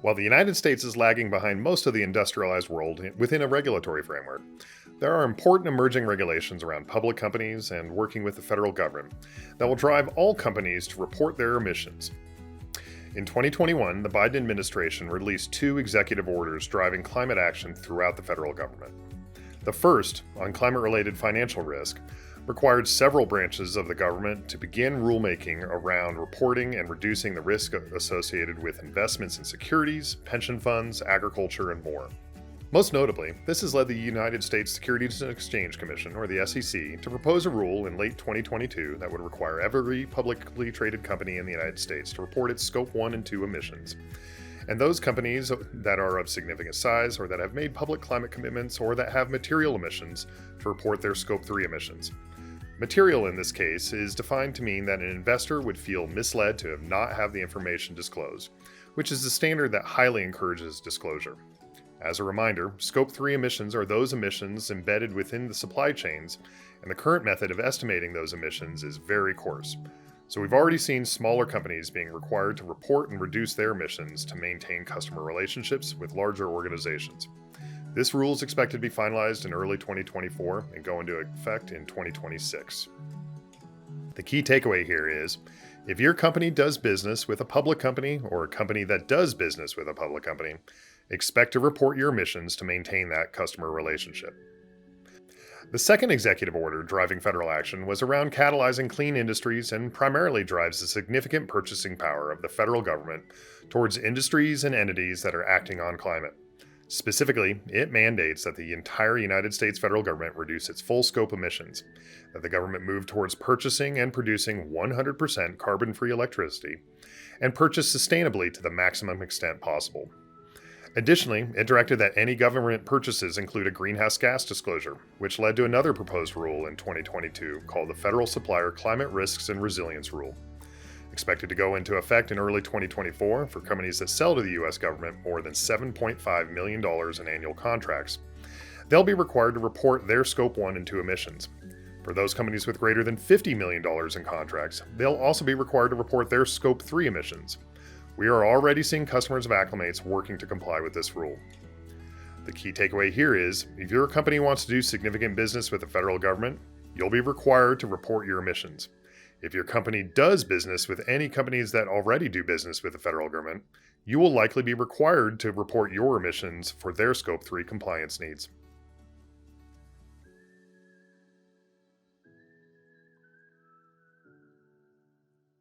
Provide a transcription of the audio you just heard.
While the United States is lagging behind most of the industrialized world within a regulatory framework, there are important emerging regulations around public companies and working with the federal government that will drive all companies to report their emissions. In 2021, the Biden administration released two executive orders driving climate action throughout the federal government. The first, on climate-related financial risk, required several branches of the government to begin rulemaking around reporting and reducing the risk associated with investments in securities, pension funds, agriculture, and more. Most notably, this has led the US Securities Exchange Commission, or the SEC, to propose a rule in late 2022 that would require every publicly traded company in the United States to report its Scope 1 and 2 emissions. And those companies that are of significant size or that have made public climate commitments or that have material emissions to report their Scope 3 emissions. Material in this case is defined to mean that an investor would feel misled to not have the information disclosed, which is a standard that highly encourages disclosure. As a reminder, Scope 3 emissions are those emissions embedded within the supply chains, and the current method of estimating those emissions is very coarse. So we've already seen smaller companies being required to report and reduce their emissions to maintain customer relationships with larger organizations. This rule is expected to be finalized in early 2024 and go into effect in 2026. The key takeaway here is, if your company does business with a public company or a company that does business with a public company, expect to report your emissions to maintain that customer relationship. The second executive order driving federal action was around catalyzing clean industries and primarily drives the significant purchasing power of the federal government towards industries and entities that are acting on climate. Specifically, it mandates that the entire United States federal government reduce its full scope emissions, that the government move towards purchasing and producing 100% carbon-free electricity, and purchase sustainably to the maximum extent possible. Additionally, it directed that any government purchases include a greenhouse gas disclosure, which led to another proposed rule in 2022 called the Federal Supplier Climate Risks and Resilience Rule. Expected to go into effect in early 2024 for companies that sell to the U.S. government more than $7.5 million in annual contracts. They'll be required to report their Scope 1 and 2 emissions. For those companies with greater than $50 million in contracts, they'll also be required to report their Scope 3 emissions. We are already seeing customers of Acclimate's working to comply with this rule. The key takeaway here is, if your company wants to do significant business with the federal government, you'll be required to report your emissions. If your company does business with any companies that already do business with the federal government, you will likely be required to report your emissions for their Scope 3 compliance needs.